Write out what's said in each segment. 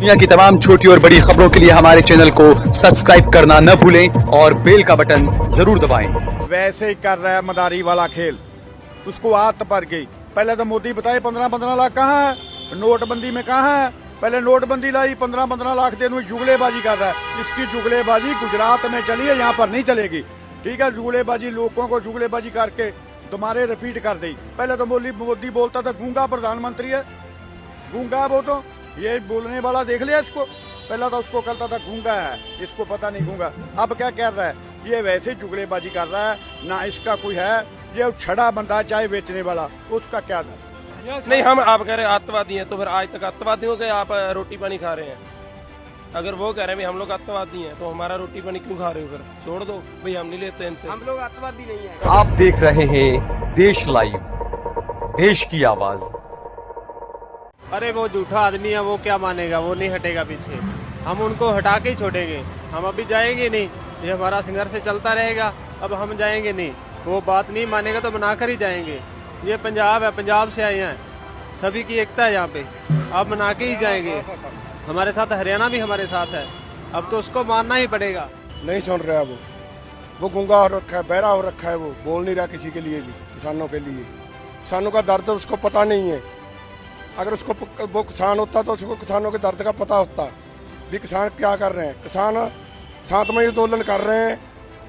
दुनिया की तमाम छोटी और बड़ी खबरों के लिए हमारे चैनल को सब्सक्राइब करना न भूलें और बेल का बटन जरूर दबाएं। वैसे ही कर रहा है मदारी वाला खेल, उसको आदत पड़ गई। पहले तो मोदी बताए 15-15 लाख कहाँ है, नोटबंदी में कहाँ है। पहले नोटबंदी लाई 15-15 लाख देने में जुगलेबाजी कर रहा है। इसकी जुगलेबाजी गुजरात में चली है, यहाँ पर नहीं चलेगी। ठीक है, जुगलेबाजी लोगों को जुगलेबाजी करके तुम्हारे रिपीट कर दी। पहले तो मोदी बोलता था गूंगा प्रधानमंत्री है, गूंगा वो तो ये बोलने वाला देख लिया इसको। पहला तो उसको कहता था गूंगा है, इसको पता नहीं गूंगा। अब क्या कह रहा है, ये वैसे जुगलेबाजी कर रहा है, ना इसका कोई है। ये छड़ा बंदा चाय बेचने वाला, उसका क्या था। नहीं, हम आप कह रहे हैं आतंकवादी हैं, तो फिर आज तक आतंकवादियों के आप रोटी पानी खा रहे हैं। अगर वो कह रहे हैं हम लोग आतंकवादी हैं, तो हमारा रोटी पानी क्यों खा रहे हो? फिर छोड़ दो भाई, हम नहीं लेते इनसे। हम लोग आतंकवादी नहीं है। आप देख रहे हैं देश लाइव, देश की आवाज। अरे वो झूठा आदमी है, वो क्या मानेगा, वो नहीं हटेगा पीछे। हम उनको हटा के ही छोड़ेंगे, हम अभी जाएंगे नहीं। ये हमारा संघर्ष चलता रहेगा, अब हम जाएंगे नहीं। वो बात नहीं मानेगा तो बनाकर ही जाएंगे। ये पंजाब है, पंजाब से आए हैं, सभी की एकता है यहाँ पे, अब बना के ही जाएंगे। हमारे साथ हरियाणा भी हमारे साथ है, अब तो उसको मानना ही पड़ेगा। नहीं सुन रहा है वो गूंगा हो रखा है, बहरा हो रखा है, वो बोल नहीं रहा किसी के लिए भी, किसानों के लिए। किसानों का दर्द उसको पता नहीं है। अगर उसको वो किसान होता तो उसको किसानों के दर्द का पता होता भी किसान क्या कर रहे हैं। किसान शांतमय आंदोलन कर रहे हैं,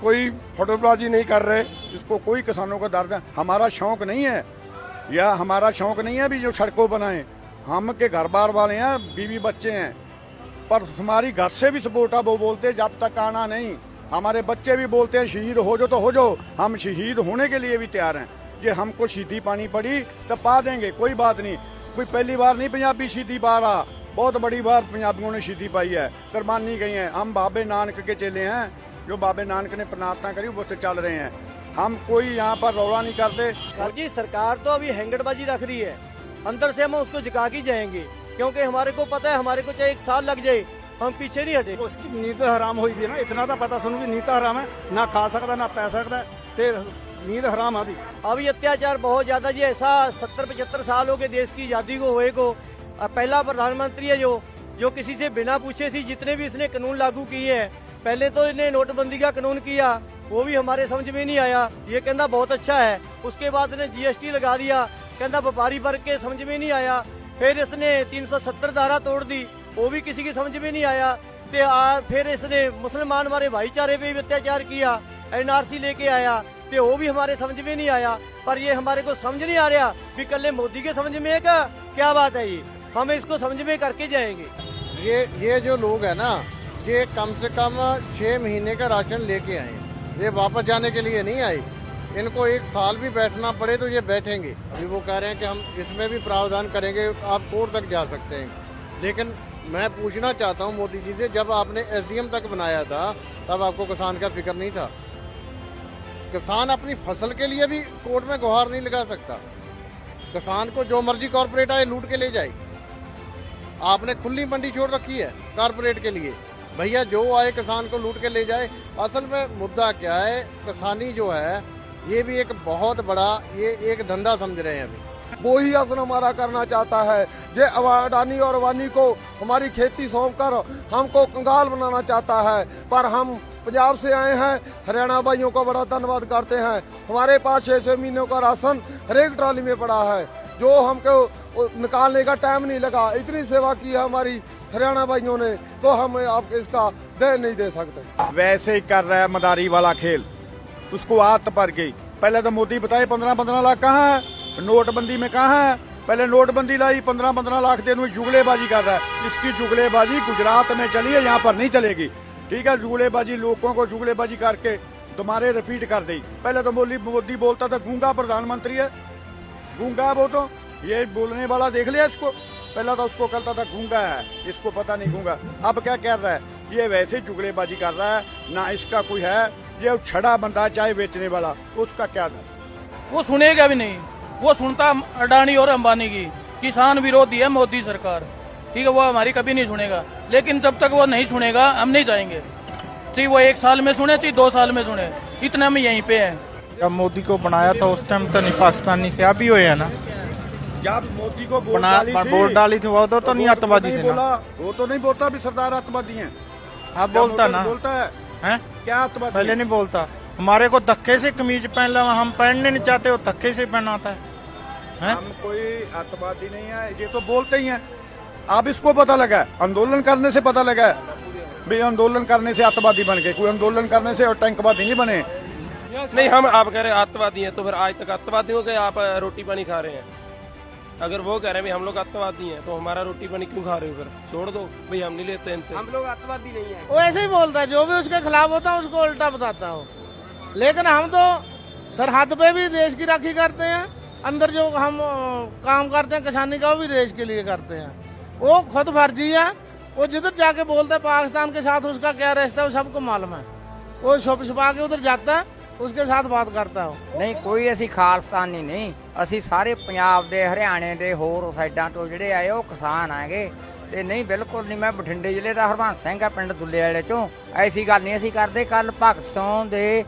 कोई फोटोबाजी नहीं कर रहे। इसको कोई किसानों का दर्द है। हमारा शौक नहीं है, या हमारा शौक नहीं है भी जो सड़कों बनाए। हम के घर बार वाले हैं, बीवी बच्चे हैं, पर हमारी घर से भी सपोर्ट है। वो बोलते जब तक आना नहीं। हमारे बच्चे भी बोलते हैं शहीद हो जो तो हो जाओ, हम शहीद होने के लिए भी तैयार हैं। ये हमको शहीदी पानी पड़ी तो पा देंगे, कोई बात नहीं। कोई पहली बार नहीं पंजाबी शहीदी पा रहा, बहुत बड़ी बार पंजाबियों ने शहीदी पाई है, कुर्बानी गई है। हम बाबे नानक के चेले हैं, जो बाबे नानक ने प्रार्थना करी वो से चल रहे हैं। हम कोई यहाँ पर रौला नहीं करते। सर जी, सरकार तो अभी हैंगड़बाजी रख रही है, अंदर से हम उसको झुका के जाएंगे, क्योंकि हमारे को पता है हमारे को चाहे 1 साल लग जाए, हम पीछे नहीं हटे। उसकी नींद हराम हुई भी ना, इतना तो पता सुनू भी नींद हराम है, ना खा सकता ना पै सकता, ते नींद हराम है। अभी अत्याचार बहुत ज्यादा जी, ऐसा 70-75 साल हो गए देश की आजादी को हुए को। पहला प्रधानमंत्री है जो किसी से बिना पूछे सी जितने भी इसने कानून लागू किए हैं। पहले तो इन्हें नोटबंदी का कानून किया, वो भी हमारे समझ में नहीं आया, ये कहना बहुत अच्छा है। उसके बाद इन्हें GST लगा दिया, कहना व्यापारी वर्ग के समझ में नहीं आया। फिर इसने 370 धारा तोड़ दी, वो भी किसी की समझ में नहीं आया। फिर इसने मुसलमान हमारे भाईचारे पे भी अत्याचार किया, NRC लेके आया, तो वो भी हमारे समझ में नहीं आया। पर ये हमारे को समझ नहीं आ रहा कि कल मोदी के समझ में है क्या बात है। ये हम इसको समझ में करके जाएंगे। ये जो लोग है ना, ये कम से कम 6 महीने का राशन लेके आए, ये वापस जाने के लिए नहीं आए। इनको 1 साल भी बैठना पड़े तो ये बैठेंगे। अभी वो कह रहे हैं कि हम इसमें भी प्रावधान करेंगे, आप कोर्ट तक जा सकते हैं। लेकिन मैं पूछना चाहता हूँ मोदी जी से, जब आपने SDM तक बनाया था तब आपको किसान का फिक्र नहीं था? किसान अपनी फसल के लिए भी कोर्ट में गुहार नहीं लगा सकता। किसान को जो मर्जी कॉर्पोरेट आए लूट के ले जाए। आपने खुली मंडी छोड़ रखी है कॉर्पोरेट के लिए, भैया जो आए किसान को लूट के ले जाए। असल में मुद्दा क्या है, किसानी जो है ये भी एक बहुत बड़ा ये एक धंधा समझ रहे हैं अभी। वो ही असन हमारा करना चाहता है। जे अडानी और वानी को हमारी खेती सौंप कर हमको कंगाल बनाना चाहता है। पर हम पंजाब से आए हैं, हरियाणा भाइयों का बड़ा धन्यवाद करते हैं। हमारे पास 6 महीनों का राशन हर एक ट्रॉली में पड़ा है, जो हमको निकालने का टाइम नहीं लगा। इतनी सेवा की है हमारी हरियाणा भाइयों ने, तो हम आपको इसका दे नहीं दे सकते। वैसे ही कर रहा है मदारी वाला खेल, उसको आदत पड़ गई। पहले तो मोदी बताए 15-15 लाख कहाँ है, नोटबंदी में कहाँ है। पहले नोटबंदी लाई 15-15 लाख देने में जुगलेबाजी कर रहा है। इसकी जुगलेबाजी गुजरात में चली है, यहाँ पर नहीं चलेगी। ठीक है, जुगलेबाजी लोगों को जुगलेबाजी करके तुम्हारे रिपीट कर दी। पहले तो मोदी बोलता था गूंगा प्रधानमंत्री है, गूंगा वो तो ये बोलने वाला देख लिया इसको। पहला तो उसको कहता था गूंगा है, इसको पता नहीं गूंगा। अब क्या कह रहा है, ये वैसे जुगलेबाजी कर रहा है, ना इसका कोई है। ये छड़ा बंदा चाय बेचने वाला, उसका क्या था। वो सुनेगा भी नहीं, वो सुनता अडानी और अंबानी की। किसान विरोधी है मोदी सरकार, ठीक है, वो हमारी कभी नहीं सुनेगा। लेकिन जब तक वो नहीं सुनेगा हम नहीं जाएंगे। चाहे वो 1 साल में सुने, चाहे 2 साल में सुने, इतने हम यहीं पे हैं। जब मोदी को बनाया था उस टाइम तो नहीं पाकिस्तानी से अभी हुए है ना, जब मोदी को वोट डाली थी वो तो नहीं अत्तवादी थे ना। वो तो नहीं बोलता भी सरदार अत्तवादी हैं। अब बोलता ना, बोलता है हैं? क्या अत्तवादी? पहले नहीं बोलता। हमारे को धक्के से कमीज पहन ला, हम पहनने नहीं चाहते, वो धक्के से पहनाता है। हम कोई अत्तवादी नहीं है, ये तो बोलते ही हैं। अब इसको पता लगा है, आंदोलन करने से पता लगा है भाई आंदोलन करने से अत्तवादी बन गए। कोई आंदोलन करने से और टैंकवादी नहीं बने। नहीं, हम आप कह रहे हैं अत्तवादी हैं, तो फिर आज तक अत्तवादियों के आप रोटी पानी खा रहे हैं। अगर वो कह रहे हैं भी हम लोग अत्तवादी हैं, तो हमारा रोटी पानी क्यों खा रहे हो? फिर छोड़ दो भाई, हम नहीं लेते इनसे। हम लोग अत्तवादी नहीं है। वो ऐसे ही बोलता है, जो भी उसके खिलाफ होता है उसको उल्टा बताता हो। लेकिन हम तो सरहद पे भी देश की राखी करते हैं, अंदर जो हम काम करते हैं किसानी का वो भी देश के लिए करते हैं। वो खुद फर्जी है, वो जिधर जाके बोलता है पाकिस्तान के साथ उसका क्या रिश्ता है वो सबको मालूम है। वो छुप छुपा के उधर जाता है, उसके साथ बात करता हो। ਨਹੀਂ ਕੋਈ ਅਸੀਂ ਖਾਲਸਤਾਨੀ ਨਹੀਂ, ਅਸੀਂ ਸਾਰੇ ਪੰਜਾਬ ਦੇ ਹਰਿਆਣੇ ਦੇ ਹੋਰ ਸਾਈਡਾਂ ਤੋਂ ਜਿਹੜੇ ਆਏ ਉਹ ਕਿਸਾਨ ਆਗੇ ਤੇ ਨਹੀਂ ਬਿਲਕੁਲ ਨਹੀਂ। ਮੈਂ ਬਠਿੰਡੇ ਜ਼ਿਲ੍ਹੇ ਦਾ ਹਰਬੰਸ ਸਿੰਘ ਆ, ਪਿੰਡ ਦੁੱਲੇ ਵਾਲੇ ਚੋਂ। ਐਸੀ ਗੱਲ ਨਹੀਂ ਅਸੀਂ ਕਰਦੇ। ਕੱਲ ਭਗਤ ਸਿੰਘ ਦੇ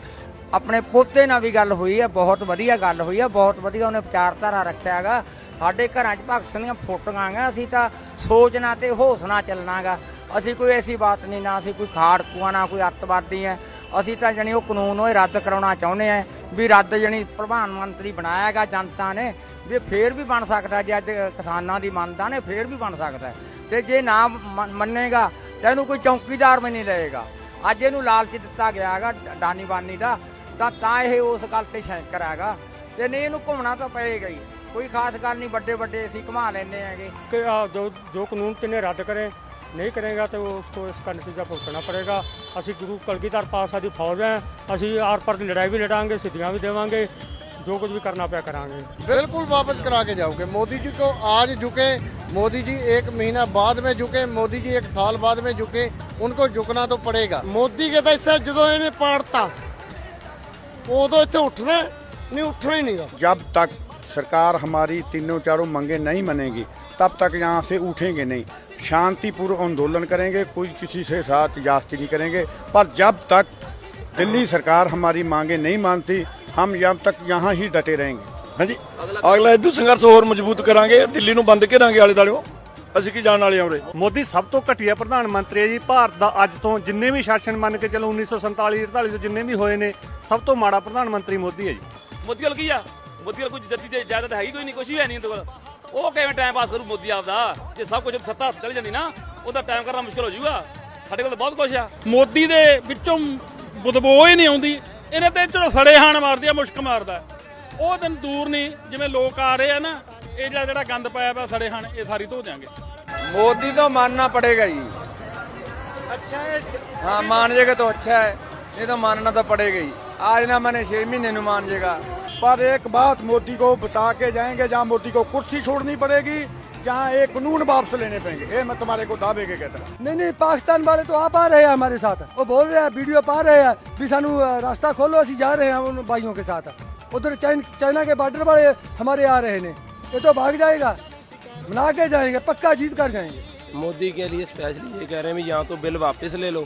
ਆਪਣੇ ਪੋਤੇ ਨਾਲ ਵੀ ਗੱਲ ਹੋਈ ਹੈ, ਬਹੁਤ ਵਧੀਆ ਗੱਲ ਹੋਈ ਹੈ, ਬਹੁਤ ਵਧੀਆ ਉਹਨੇ ਵਿਚਾਰਧਾਰਾ ਰੱਖਿਆ ਹੈਗਾ। ਸਾਡੇ ਘਰਾਂ 'ਚ ਭਗਤ ਸਿੰਘ ਦੀਆਂ ਫੋਟੋਆਂ ਗਾ, ਅਸੀਂ ਤਾਂ ਸੋਚਣਾ ਤੇ ਹੋਸ਼ ਨਾਲ ਚੱਲਣਾਗਾ। ਅਸੀਂ ਕੋਈ ਐਸੀ ਬਾਤ ਨਹੀਂ, ਨਾ ਅਸੀਂ ਕੋਈ ਖਾੜਕੂਆ ਨਾ ਕੋਈ ਅੱਤਵਾਦੀ ਹੈ। ਅਸੀਂ ਤਾਂ ਜਾਣੀ ਉਹ ਕਾਨੂੰਨ ਉਹ ਰੱਦ ਕਰਾਉਣਾ ਚਾਹੁੰਦੇ ਆ ਵੀ ਰੱਦ ਜਾਣੀ ਪ੍ਰਧਾਨ ਮੰਤਰੀ ਬਣਾਇਆ ਗਾ ਜਨਤਾ ਨੇ ਵੀ ਫੇਰ ਵੀ ਬਣ ਸਕਦਾ। ਜੇ ਅੱਜ ਕਿਸਾਨਾਂ ਦੀ ਮੰਨਦਾ ਨੇ ਫੇਰ ਵੀ ਬਣ ਸਕਦਾ, ਤੇ ਜੇ ਨਾ ਮੰਨੇਗਾ ਤਾਂ ਇਹਨੂੰ ਕੋਈ ਚੌਕੀਦਾਰ ਵੀ ਨਹੀਂ ਲਏਗਾ। ਅੱਜ ਇਹਨੂੰ ਲਾਲਚ ਦਿੱਤਾ ਗਿਆ ਹੈਗਾ ਦਾਨੀ ਬਾਨੀ ਦਾ, ਤਾਂ ਇਹ ਉਸ ਗੱਲ ਤੇ ਸ਼ੰਕਰ ਹੈਗਾ ਤੇ ਨਹੀਂ ਇਹਨੂੰ ਘੁੰਮਣਾ ਤਾਂ ਪਏਗਾ ਹੀ। ਕੋਈ ਖਾਸ ਗੱਲ ਨਹੀਂ, ਵੱਡੇ ਵੱਡੇ ਅਸੀਂ ਘੁਮਾ ਲੈਂਦੇ ਹੈਗੇ कि जो कानून तिन्हें रद्द करें, नहीं करेगा तो उसको इसका नतीजा भुगतना पड़ेगा। असी गुरु कलगीधर पातशाह की फौज हैं, असी आर पार की लड़ाई भी लड़ांगे, सिद्धियां भी देवांगे, जो कुछ भी करना पाया करांगे। बिल्कुल वापस करा के जाओगे। मोदी जी को आज झुके, मोदी जी 1 महीना बाद में झुके, मोदी जी 1 साल बाद में झुके, उनको झुकना तो पड़ेगा। मोदी के तो इससे जो इन्हें पाड़ता उदो इतने उठना नहीं, उठना ही नहीं। जब तक सरकार हमारी तीनों चारों मांगे नहीं मानेगी तब तक यहाँ से उठेंगे नहीं। शांतिपूर्ण आंदोलन करेंगे, कोई किसी से साथ जास्ती नहीं करेंगे। पर जब तक दिल्ली सरकार हमारी मांगे नहीं मानती हम जब तक यहाँ ही डटे रहेंगे। हाँ जी, अगला इदू संघर्ष होर मजबूत करांगे, दिल्ली ਨੂੰ ਬੰਦ ਕਰਾਂਗੇ ਆਲੇ ਦਾਲਿਓ। ਅਸੀਂ ਕੀ ਜਾਣ ਵਾਲੇ ਆ ਉਰੇ। ਮੋਦੀ ਸਭ ਤੋਂ ਘਟੀਆ ਪ੍ਰਧਾਨ ਮੰਤਰੀ ਹੈ ਜੀ ਭਾਰਤ ਦਾ। ਅੱਜ ਤੋਂ ਜਿੰਨੇ ਵੀ ਸ਼ਾਸਨ ਮੰਨ ਕੇ ਚਲੋ 1947 48 ਤੋਂ ਜਿੰਨੇ ਵੀ ਹੋਏ ਨੇ, ਸਭ ਤੋਂ ਮਾੜਾ ਪ੍ਰਧਾਨ ਮੰਤਰੀ ਮੋਦੀ ਹੈ ਜੀ। ਮੋਦੀ ਕੋਲ ਕੀ ਆ? ਮੋਦੀ ਕੋਲ ਕੋਈ ਜੱਦੀ ਤੇ ਇਜਾਜ਼ਤ ਹੈਗੀ ਕੋਈ ਨਹੀਂ, ਕੁਛ ਵੀ ਹੈ ਨਹੀਂ ਉਹਦੇ ਕੋਲ। ਉਹ ਕਿਵੇਂ ਟਾਈਮ ਪਾਸ ਕਰੂ ਮੋਦੀ ਆਪਦਾ? ਜੇ ਸਭ ਕੁਝ ਸੱਤਾ ਚਲੀ ਜਾਂਦੀ ਨਾ, ਉਹਦਾ ਟਾਈਮ ਕਰਨਾ ਮੁਸ਼ਕਿਲ ਹੋ ਜਾਊਗਾ। ਸਾਡੇ ਕੋਲ ਤਾਂ ਬਹੁਤ ਕੁਛ ਆ। ਮੋਦੀ ਦੇ ਵਿੱਚੋਂ ਬਦਬੂ ਹੀ ਨਹੀਂ ਆਉਂਦੀ। ਇਹਨੇ ਤੇ ਚਲੋ ਸੜੇ ਹਾਣ ਮਾਰਦੀ ਆ, ਮੁਸ਼ਕ ਮਾਰਦਾ। ਉਹ ਦਿਨ ਦੂਰ ਨਹੀਂ ਜਿਵੇਂ ਲੋਕ ਆ ਰਹੇ ਆ ਨਾ, ਇਹ ਜਿਹੜਾ ਗੰਦ ਪਾਇਆ ਪਿਆ ਸੜੇ ਹਾਣ, ਇਹ ਸਾਰੀ ਧੋ ਦਿਆਂਗੇ। मोदी तो मानना पड़ेगा ही। अच्छा है, हाँ, मान जाएगा तो अच्छा है, नहीं तो मानना तो पड़ेगा ही। आज ना मैंने 6 महीने में मान जाएगा। पर एक बात मोदी को बता के जाएंगे, जहाँ मोदी को कुर्सी छोड़नी पड़ेगी, जहाँ एक कानून वापस लेने पड़ेंगे। ये मैं तुम्हारे को दावे के कहता हूँ। नहीं, पाकिस्तान वाले तो आप आ रहे हैं हमारे साथ, वो बोल रहे हैं वीडियो पा रहे हैं भी सानू रास्ता खोलो, असि जा रहे हैं उन भाइयों के साथ। उधर चाइना के बॉर्डर वाले हमारे आ रहे हैं, ये तो भाग जाएगा, मना के जाएंगे, पक्का जीत कर जाएंगे। मोदी के लिए स्पेशली ये कह रहे हैं भी यहाँ तो बिल वापस ले लो,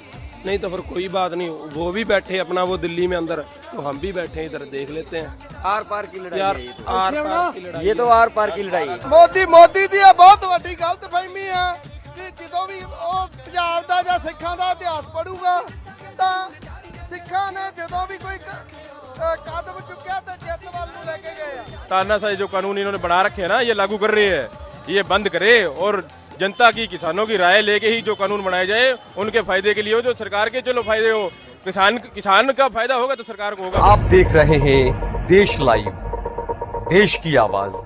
नहीं तो फिर कोई बात नहीं। वो भी बैठे अपना वो दिल्ली में अंदर, तो हम भी बैठे इधर देख लेते हैं। आर पार की लड़ाई यार, है आर पार की लड़ाई, ये तो आर पार की लड़ाई है। मोदी ਦੀ ਬਹੁਤ ਵੱਡੀ ਗਲਤਫਹਿਮੀ ਹੈ ਕਿ ਜਦੋਂ ਵੀ ਉਹ ਪੰਜਾਬ ਦਾ ਜਾਂ ਸਿੱਖਾਂ ਦਾ ਇਤਿਹਾਸ ਪੜੂਗਾ ਤਾਂ ਸਿੱਖਾਂ ਨੇ ਜਦੋਂ ਵੀ ਕੋਈ ਕਦਮ ਚੁੱਕਿਆ ਤਾਂ ਜਿੱਤ ਵੱਲ ਨੂੰ ਲੈ ਕੇ ਗਏ ਆ। तानाशाही जो कानून इन्होंने बना रखे हैं ना, ये लागू कर रही है, ये बंद करे और जनता की, किसानों की राय लेके ही जो कानून बनाए जाए उनके फायदे के लिए हो, जो सरकार के चलो फायदे हो, किसान का फायदा होगा तो सरकार को होगा। आप देख रहे हैं देश लाइव, देश की आवाज।